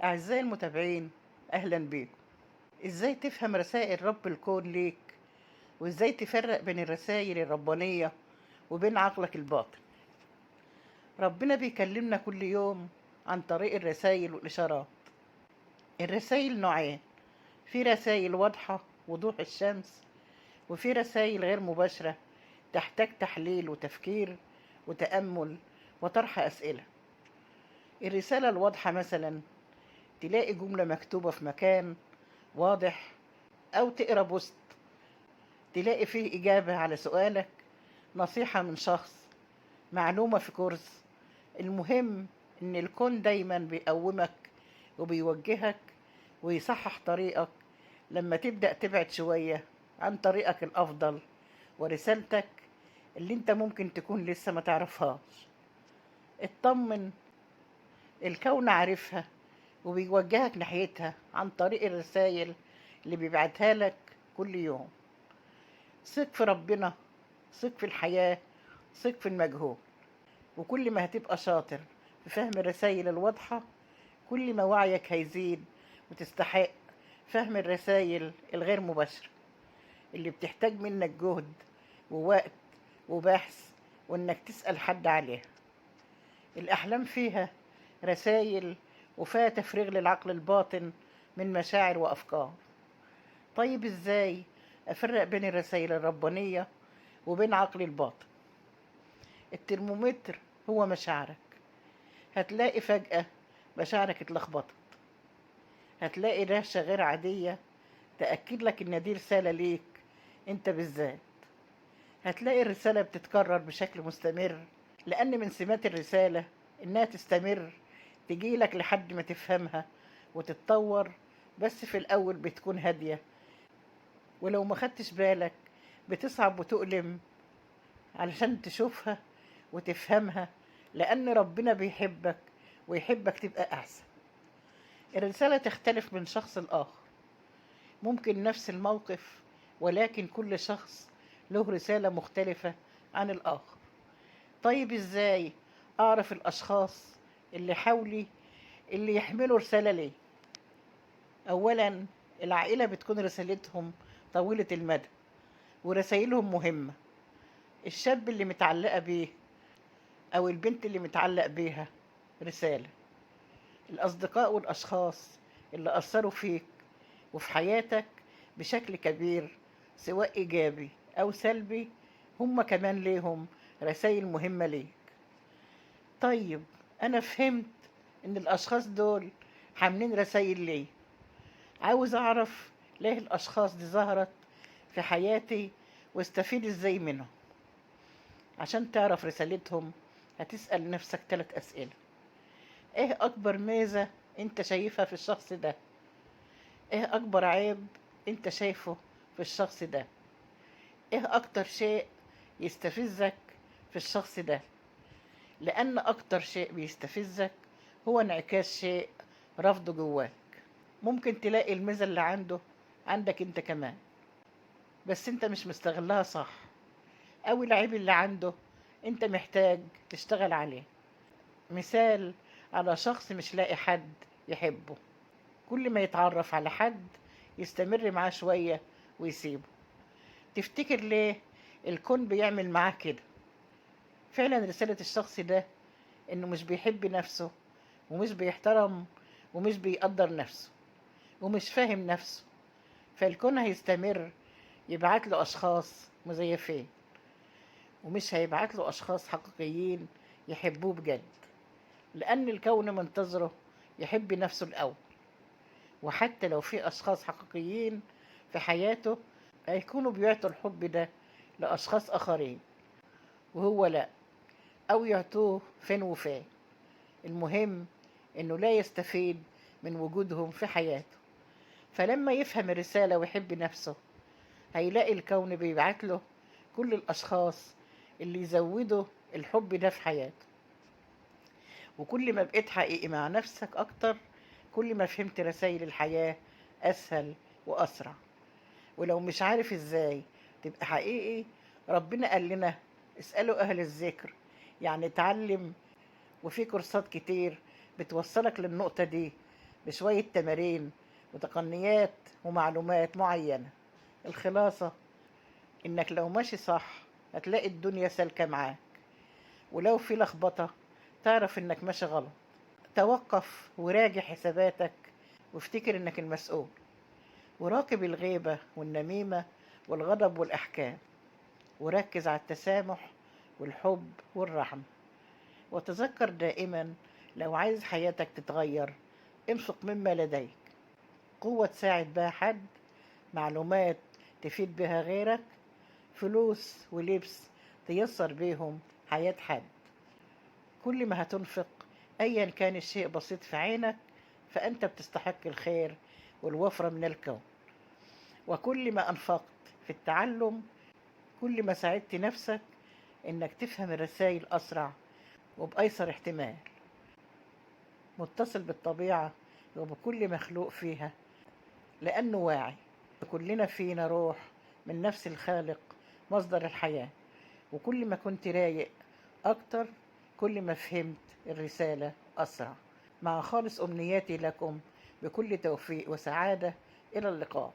أعزائي المتابعين، أهلا بيكم. إزاي تفهم رسائل رب الكون ليك؟ وإزاي تفرق بين الرسائل الربانية وبين عقلك الباطن؟ ربنا بيكلمنا كل يوم عن طريق الرسائل والإشارات. الرسائل نوعين: في رسائل واضحة وضوح الشمس، وفي رسائل غير مباشرة تحتاج تحليل وتفكير وتأمل وطرح أسئلة. الرسالة الواضحة مثلا تلاقي جملة مكتوبة في مكان واضح، أو تقرأ بوست تلاقي فيه إجابة على سؤالك، نصيحة من شخص، معلومة في كورس. المهم إن الكون دايما بيقومك وبيوجهك ويصحح طريقك لما تبدأ تبعد شوية عن طريقك الأفضل ورسالتك اللي انت ممكن تكون لسه ما تعرفهاش. اطمن، الكون عارفها وبيوجهك ناحيتها عن طريق الرسائل اللي بيبعتها لك كل يوم. ثق في ربنا، ثق في الحياة، ثق في المجهول. وكل ما هتبقى شاطر في فهم الرسائل الواضحة، كل ما وعيك هيزيد وتستحق فهم الرسائل الغير مباشرة اللي بتحتاج منك جهد ووقت وبحث وإنك تسأل حد عليها. الأحلام فيها رسائل وفيها تفريغ للعقل الباطن من مشاعر وأفكار. طيب إزاي أفرق بين الرسائل الربانية وبين عقل الباطن؟ الترمومتر هو مشاعرك. هتلاقي فجأة مشاعرك اتلخبطت، هتلاقي رهشة غير عادية تأكد لك إن دي رسالة ليك أنت بالذات. هتلاقي الرسالة بتتكرر بشكل مستمر، لأن من سمات الرسالة إنها تستمر تجيلك لحد ما تفهمها وتتطور. بس في الأول بتكون هادية، ولو ما خدتش بالك بتصعب وتؤلم علشان تشوفها وتفهمها، لأن ربنا بيحبك ويحبك تبقى أحسن. الرسالة تختلف من شخص لآخر، ممكن نفس الموقف ولكن كل شخص له رسالة مختلفة عن الآخر. طيب إزاي أعرف الأشخاص اللي حولي اللي يحملوا رسالة لي؟ أولا، العائلة بتكون رسالتهم طويلة المدى ورسائلهم مهمة. الشاب اللي متعلقة بيه أو البنت اللي متعلق بيها رسالة. الأصدقاء والأشخاص اللي أثروا فيك وفي حياتك بشكل كبير، سواء إيجابي أو سلبي، هم كمان ليهم رسائل مهمة ليك. طيب، أنا فهمت إن الأشخاص دول حاملين رسائل لي. عاوز أعرف ليه الأشخاص دي ظهرت في حياتي واستفيد إزاي منهم. عشان تعرف رسالتهم هتسأل نفسك 3 أسئلة: إيه أكبر ميزة أنت شايفها في الشخص ده؟ إيه أكبر عيب أنت شايفه في الشخص ده؟ إيه أكتر شيء يستفزك في الشخص ده؟ لأن أكتر شيء بيستفزك هو انعكاس شيء رافضه جواك. ممكن تلاقي الميزة اللي عنده عندك أنت كمان، بس أنت مش مستغلها صح، أو العيب اللي عنده أنت محتاج تشتغل عليه. مثال على شخص مش لاقي حد يحبه، كل ما يتعرف على حد يستمر معاه شوية ويسيبه. تفتكر ليه الكون بيعمل معاه كده؟ فعلا رسالة الشخص ده إنه مش بيحب نفسه ومش بيحترم ومش بيقدر نفسه ومش فاهم نفسه، فالكون هيستمر يبعت له أشخاص مزيفين، ومش هيبعت له أشخاص حقيقيين يحبوه بجد، لأن الكون منتظره يحب نفسه الأول. وحتى لو في أشخاص حقيقيين في حياته هيكونوا بيعطوا الحب ده لأشخاص آخرين وهو لأ، أو يعطوه فين وفين. المهم إنه لا يستفيد من وجودهم في حياته. فلما يفهم الرسالة ويحب نفسه هيلاقي الكون بيبعت له كل الأشخاص اللي يزودوا الحب ده في حياته. وكل ما بقيت حقيقي مع نفسك أكتر، كل ما فهمت رسائل الحياة أسهل وأسرع. ولو مش عارف إزاي تبقى حقيقي، ربنا قال لنا اسألوا أهل الذكر، يعني اتعلم. وفي كورسات كتير بتوصلك للنقطة دي بشوية تمارين وتقنيات ومعلومات معينة. الخلاصة إنك لو ماشي صح هتلاقي الدنيا سالكة معاك، ولو في لخبطة تعرف إنك ماشي غلط. توقف وراجع حساباتك، وافتكر إنك المسؤول، وراقب الغيبة والنميمة والغضب والأحكام، وركز على التسامح والحب والرحمة. وتذكر دائما، لو عايز حياتك تتغير انفق مما لديك، قوة تساعد بها حد، معلومات تفيد بها غيرك، فلوس ولبس تيسر بيهم حياة حد. كل ما هتنفق أيا كان الشيء بسيط في عينك فأنت بتستحق الخير والوفرة من الكون. وكل ما أنفقت في التعلم كل ما ساعدت نفسك إنك تفهم الرسائل أسرع وبأيسر احتمال. متصل بالطبيعة وبكل مخلوق فيها لأنه واعي. كلنا فينا روح من نفس الخالق مصدر الحياة. وكل ما كنت رايق أكتر كل ما فهمت الرسالة أسرع. مع خالص أمنياتي لكم بكل توفيق وسعادة. إلى اللقاء.